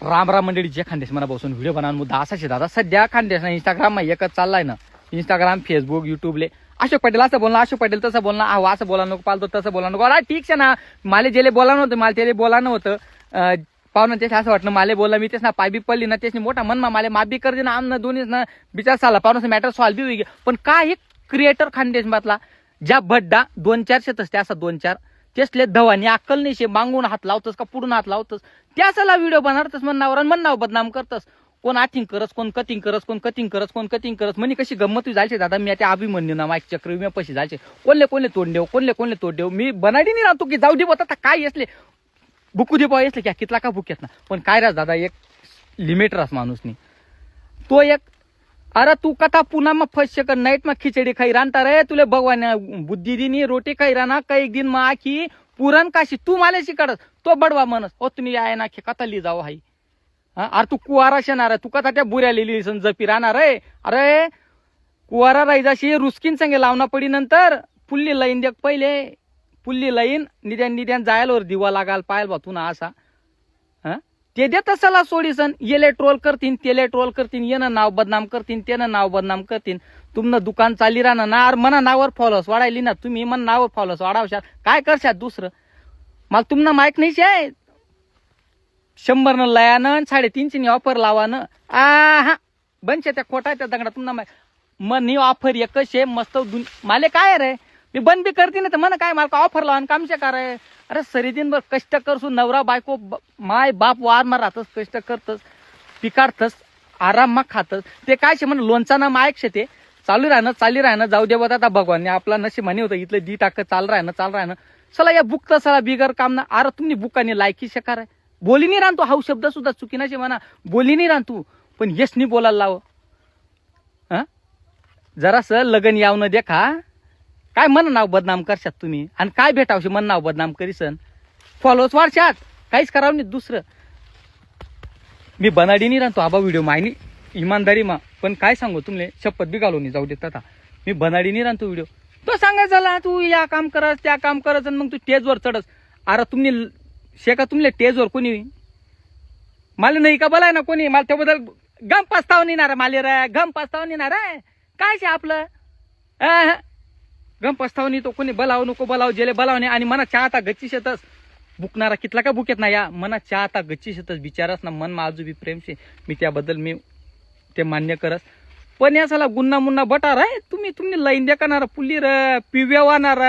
राम राम मंडळी, जे खानदेश मला बसून व्हिडिओ बनवून मुद्दा असाच दादा. सध्या खानदेश ना इंस्टाग्राम एकच चाललाय ना. इंस्टाग्राम, फेसबुक, युट्यूबले अशोक पटेल असं बोलणं, अशोक पटेल तसं बोलणं, असं बोला नको, पालतो तसं बोला नको. अरे ठीक आहे ना, मला जेले बोला नव्हतं, मला त्याला बोला नव्हतं. पाहुणं तेच असं वाटलं मला बोलला, मी तेच ना पाय बी पडली ना, तेच मोठा मन मला माफ बी कर दे ना, आम ना दोन्हीच ना विचार चालला पाहुण्याचं मॅटर सॉल्व बी होईल. पण काय हे क्रिएटर खानदेश मधला ज्या भड्डा 2-4 शेतच त्या असं 2-4 तेचले धवानी अक्कल नाही शे, मागून हात लावतस का पुढून हात लावतस, त्याला व्हिडिओ बनवतस म्हणण्यावर म्हणण्यावर बदनाम करतस. कोण आथिंग करस, कोण कटिंग करस, कोण कटिंग करस, कोण कटिंग करस. म्हणे कशी गंमत जायचे दादा. मी त्या अभिमन्यू ना माईक चक्र विम्या पैसे जायचे, कोणले कोणले तोंड देऊ, कोणले तोंड देऊ. मी बनाडी नाही राहतो की जाऊ दे आता काय असले बुकू दे पाव असले क्या कितला का बुक येत ना. पण काय राहत दादा, एक लिमिट राहस माणूसनी. तो एक अरे तू कथा पुन्हा मग फस कर नाईट मग खिचडी खाई राहता रे, तुले भगवान बुद्धी दिनी रोटी खाई राहना का एक दिन मग आखी पुरण काशी तू मला शिकाडस. तो बडवा म्हणस ओ तुम्ही आहे ना कथा ली जाऊ हाई. अरे तू कुवारा शेणार तू कथा त्या बुऱ्या लिहिली जपी राहणार रे. अरे कुवारा राहायची रुस्कीन संगे लावना पडी नंतर पुल्ली लाईन देख पहिले पुल्ली लाईन निद्यान जायला दिवा लागाल पायल बा तू ना असा. ते देत सला सोडीसन येले ट्रोल करतीन, तेले ट्रोल करतीन, येणं नाव बदनाम करतीन, त्यानं नाव बदनाम करतीन. तुमनं दुकान चाली राहणार ना. अरे मना नावावर फॉलोअर्स वाढायली ना तुम्ही, मन नावावर फॉलोअर्स वाढावशात काय करशात दुसरं. मला तुमनं माहित नाही शे 100 न लयानं 350 ऑफर लावानं हा बनशे त्या खोटा त्या दगडा तुम्हाला मन ही ऑफर एकच आहे मस्त. माले काय रे मी बंद बी करते ना तर मन काय मला ऑफर लावा कामशे काय. अरे सरी दिनभर कष्ट करसून नवरा बायको माय बाप वार मार राहतस, कष्ट करतस, पिकाडतस, आराम मग खातस. ते काय शे म्हण लोणचा ना मायक शे ते चालू राहणं जाऊ दे बघा. आता भगवानने आपला नशीब म्हणे होतं इथलं दी टाक चाल राहणं चला या बुक चला बिगर काम ना. अरे तुम्ही बुकाने लायकी शकार बोली नाही राहतो. हा शब्द सुद्धा चुकीनाचे म्हणा, बोली नाही राहतो पण यश नाही बोलायला लाव. जरास लगन यावं न देखा काय मन नाव बदनाम करशात तुम्ही आणि काय भेटावशे मन नाव बदनाम करीसन. फॉलोअर्स वाढशात काहीच करावं नाही दुसरं. मी बनाडी नाही राहतो आबा व्हिडिओ मायनी इमानदारी मा. पण काय सांगू तुमले शपथ बी घालून जाऊ देत आता. मी बनाडी नाही राहतो व्हिडिओ. तो सांगायचं झाला तू या काम करस त्या काम करस आणि मग तू स्टेजवर चढस. अरे तुम्ही शेका तुमले स्टेजवर कोणी मला नाही का बोलाय ना कोणी मला त्याबद्दल गम पस्ताव नेणार माले रे, गम पस्ताव नेणार काय शे आपलं गम पस्तावनी. तो कोणी बोलाव नको बोलाव जेले बोलावणे आणि मना चाहता गच्ची शेतस बुकणारा कितला का बुकेत ना या मना चाहता गच्ची शेतस बिचारस ना मन माझू बी प्रेमशे. मी त्याबद्दल मी ते मान्य करस. पण या साला गुन्हा मुन्ना बटार आहे तुम्ही लाईन देणार पुल्ली र पिव्या वाहणार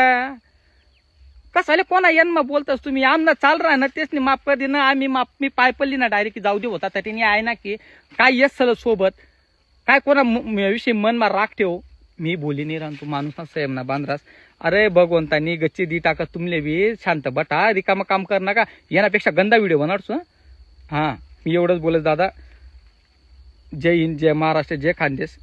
कसाले कोणा येन मग बोलतस तुम्ही. आमना चाल राहा ना तेच नाही माफ कर दे ना. आम्ही मी पाय पडली ना डायरेक्ट जाऊ दे होता त्याने आहे ना की काय येस सल सोबत काय कोणा विषयी मन मा राख ठेव. मी बोली नाही राहतो माणूस ना सेम ना बांधरास. अरे भगवंतानी गच्ची दी टाका तुमले बी शांत बटा रिकामा काम कर नका. येण्यापेक्षा गंदा व्हिडिओ बनवतो. मी एवढंच बोलत दादा. जय हिंद, जय महाराष्ट्र, जय खानदेश.